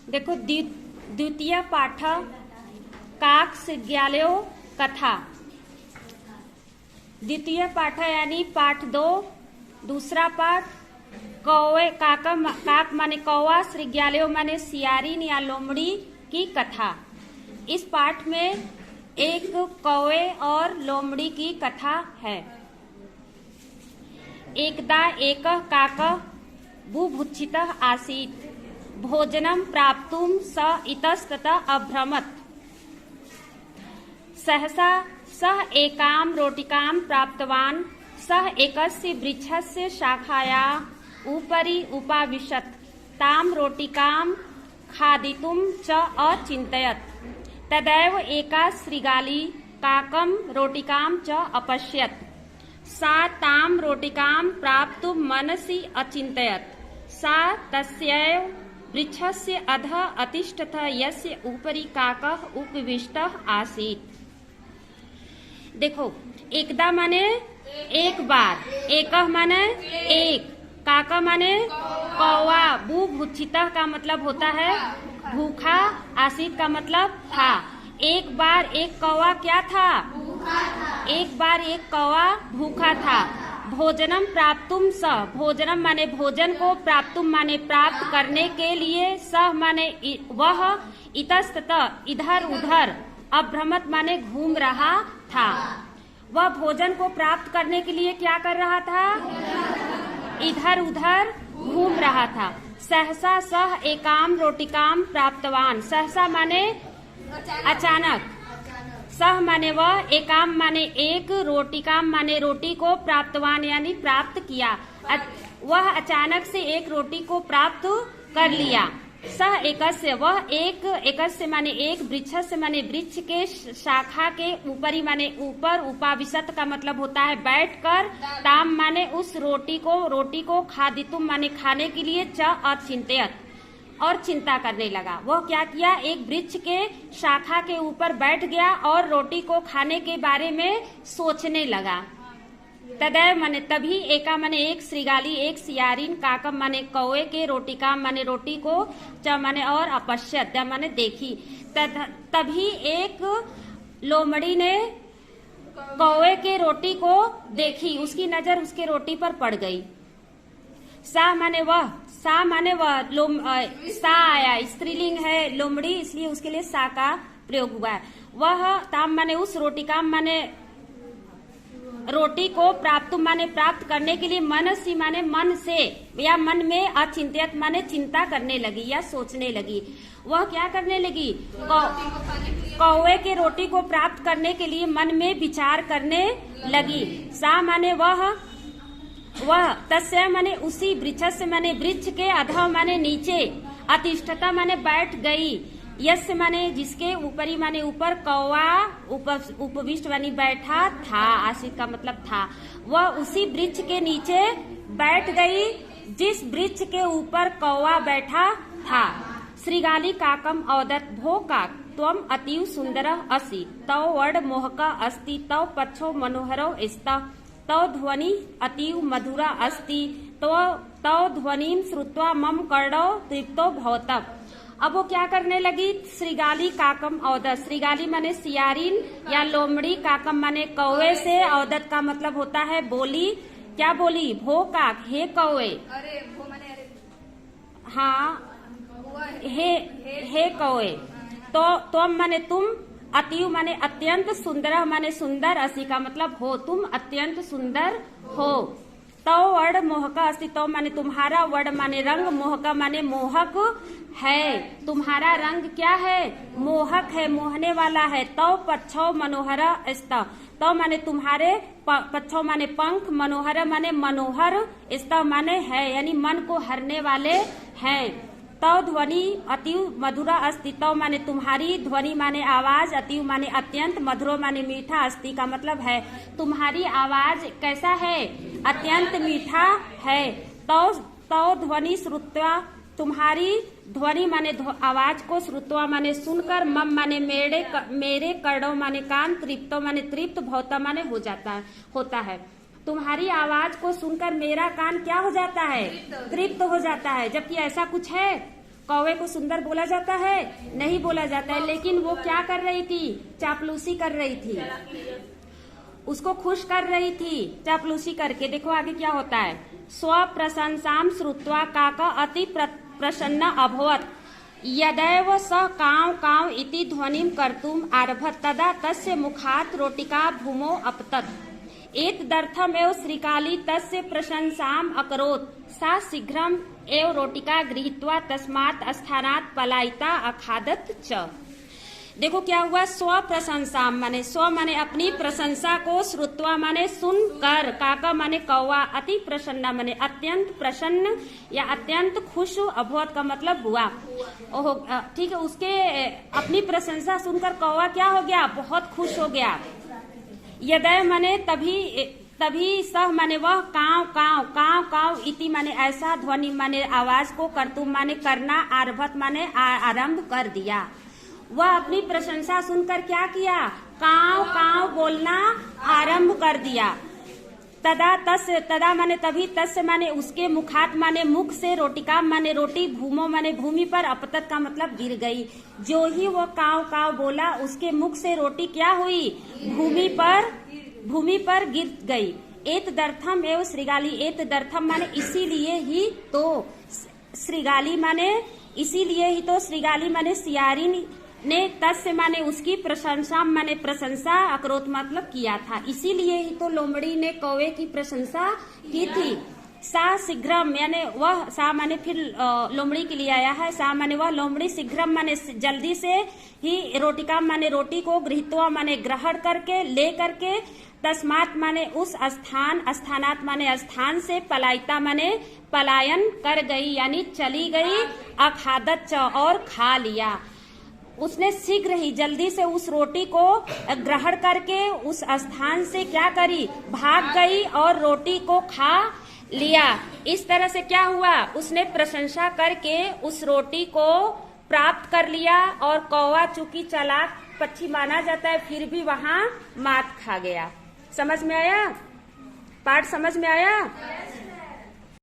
देखो द्वितीय पाठ काक सृग्यालयो कथा। द्वितीय पाठ यानी पाठ 2। दूसरा पाठ कौवे काक माने कौवा, सृग्यालयो माने सियारिन या लोमड़ी की कथा। इस पाठ में एक कौवे और लोमड़ी की कथा है। एकदा एकः काकः बुभुक्षितः आसीत्, भोजनं प्राप्तुं स इतस्ततः अभ्रमत्। सहसा सः एकां रोटिकां प्राप्तवान्। सः एकस्य वृक्षस्य शाखायाः उपरि उपाविशत्। तां रोटिकां खादितुं च अचिन्तयत्। तदैव एका शृगाली काकं रोटिकां च अपश्यत्। सा तां रोटिकां प्राप्तुं मनसि अचिन्तयत्। सा तस्यैव वृक्षस्य अधः अतिष्ठत् यस्य उपरि काकः उपविष्टः आसीत्। देखो, एकदा माने एक बार, एकह माने एक, काका माने कौवा, बुभुक्षितः का मतलब होता है भूखा, आसीत का मतलब था। एक बार एक कौवा क्या था? भूखा था। एक बार एक कौवा भूखा था। भोजनम प्राप्तुम स, भोजनम माने भोजन को, प्राप्तुम माने प्राप्त करने के लिए, सह माने वह, इतस्ततः इधर उधर, अभ्रमत माने घूम रहा था। वह भोजन को प्राप्त करने के लिए क्या कर रहा था? इधर उधर घूम रहा था। सहसा सह एकाम रोटिकाम प्राप्तवान। सहसा माने अचानक, सह माने वह, एकाम माने एक, रोटिकाम माने रोटी को, प्राप्तवान यानी प्राप्त किया। वह अचानक से एक रोटी को प्राप्त कर लिया। सह एकस्य, वह एक, एकस्य माने एक, वृक्षस्य माने वृक्ष के, शाखा के, ऊपरी माने ऊपर, उपाविशत का मतलब होता है बैठकर, ताम माने उस रोटी को, खादितुम माने खाने के लिए, च अचिन्तयत् और चिंता करने लगा। वह क्या किया? एक वृक्ष के शाखा के ऊपर बैठ गया और रोटी को खाने के बारे में सोचने लगा। तदैव माने तभी, एका माने एक, श्रृगाली एक, सियारिन, काकम माने कौवे के, रोटिका माने रोटी को, च माने और, अपश्यत माने देखी। तभी एक लोमड़ी ने कौवे के रोटी को देखी, उसकी नजर उसके रोटी पर पड़ गई। सा माने वह, सा माने वह, सा आया, स्त्रीलिंग है लोमड़ी, इसलिए उसके लिए सा का प्रयोग हुआ है। वह, ताम माने उस, रोटिका माने रोटी को, प्राप्त माने प्राप्त करने के लिए, मनसी माने मन से या मन में, अचिंतित माने चिंता करने लगी या सोचने लगी। वह क्या करने लगी? कौवे के रोटी को प्राप्त करने के लिए मन में विचार करने लगी। सा माने वह, तस्य माने उसी, वृक्ष माने वृक्ष के, अधः माने नीचे, अतिष्ठता माने बैठ गई, यस्य माने जिसके, ऊपरी माने ऊपर, कौवा उपविष्ट माने बैठा था, आशित का मतलब था। वह उसी वृक्ष के नीचे बैठ गई जिस वृक्ष के ऊपर कौवा बैठा था। श्रृगाली काकम औदत, भो काक त्वम अतीव सुंदरः असि, तव वड मोहका अस्ति, तव पच्छो मनोहरो स्तः, तव ध्वनि अतीव मधुरा अस्ति, तव ध्वनिं श्रुत्वा मम कर्णो तृप्तो भवतः। अब वो क्या करने लगी? श्रृगाली काकम औदत, श्रृगाली माने सियारिन या लोमड़ी, काकम माने कौवे से, औदत का मतलब होता है बोली। क्या बोली? भो काक, हे कौवे। अरे भो माने अरे, हाँ, हे कौवे। तो तुम माने तुम, अतीव माने अत्यंत, सुंदर माने सुंदर, असी का मतलब हो, तुम अत्यंत सुंदर हो। तव वड मोहका अस्ति, तव माने तुम्हारा, वड माने रंग, मोहका माने मोहक है, तुम्हारा रंग क्या है? मोहक है, मोहने वाला है। तव पच्छो मनोहर स्तः, तव माने तुम्हारे, पच्छो माने पंख, मनोहर माने मनोहर, स्तः माने है, यानी मन को हरने वाले हैं। तव ध्वनि अतीव मधुरा अस्ति, तव माने तुम्हारी, ध्वनि माने आवाज, अतीव माने अत्यंत, मधुरो माने मीठा, अस्ति का मतलब है तुम्हारी आवाज कैसा है? अत्यंत मीठा है। तव ध्वनि श्रुत्वा, तुम्हारी ध्वनि माने आवाज को, श्रुत्वा माने सुनकर, मम माने मेरे, कर्णों माने कान, तृप्तो माने तृप्त, भवता माने होता है। तुम्हारी आवाज को सुनकर मेरा कान क्या हो जाता है? तृप्त हो जाता है। जबकि ऐसा कुछ है कौवे को सुंदर बोला जाता है? नहीं बोला जाता है। लेकिन वो क्या कर रही थी? चापलूसी कर रही थी, उसको खुश कर रही थी चापलूसी करके। देखो आगे क्या होता है। स्व प्रशंसाम श्रुत्वा काका अति प्रसन्न अभवत् यदैव स काव काव इति ध्वनिं कर्तुम आरभत तदा तस्य मुखात् रोटिका भूमौ अपतत् एतदर्थमेव श्रीकाली तस्य प्रशंसाम अकरोत् सा शीघ्रम एव रोटिका गृहीत्वा तस्मात् स्थानात् पलायिता अखादत च। देखो क्या हुआ। स्व प्रशंसा माने स्व माने अपनी प्रशंसा को, श्रुत्वा माने सुनकर, काका माने कौवा, अति प्रसन्न माने अत्यंत प्रसन्न या अत्यंत खुश, अभवत का मतलब हुआ। ओहो ठीक है। उसके अपनी प्रशंसा सुनकर कौवा क्या हो गया? बहुत खुश हो गया। यदय माने तभी सह माने वह, काव काव काव काव इति माने ऐसा, ध्वनि माने आवाज को, कर्तुम माने करना, आरभत माने आरंभ कर दिया। वह अपनी प्रशंसा सुनकर क्या किया? काव काव बोलना आरंभ कर दिया। तदा माने तभी, तस्य माने उसके, मुखात माने मुख से, रोटिका माने रोटी, भूमो माने भूमि पर, अपतत का मतलब गिर गई। जो ही वो काव काव बोला उसके मुख से रोटी क्या हुई? भूमि पर गिर गई। एतदर्थम एवं श्रीगाली, एतदर्थम माने इसीलिए ही तो, श्रीगाली माने इसीलिए ही तो, श्रीगाली माने सियारी ने, तस्य माने उसकी, प्रशंसा माने प्रशंसा, अकरोत मतलब किया था। इसीलिए ही तो लोमड़ी ने कौवे की प्रशंसा की थी। सा शीघ्रम यानी वह, सा माने फिर लोमड़ी के लिए आया है। सा माने वह लोमड़ी, शीघ्रम माने जल्दी से ही, रोटिका माने रोटी को, गृहीत्वा माने ग्रहण करके, ले करके, तस्मात् माने उस स्थान, स्थानात् माने स्थान से, पलायिता माने पलायन कर गई यानी चली गई, अखादत और खा लिया। उसने शीघ्र ही, जल्दी से उस रोटी को ग्रहण करके उस स्थान से क्या करी? भाग गई और रोटी को खा लिया। इस तरह से क्या हुआ? उसने प्रशंसा करके उस रोटी को प्राप्त कर लिया। और कौवा चूंकि चालाक पक्षी माना जाता है, फिर भी वहां मात खा गया। समझ में आया? पाठ समझ में आया?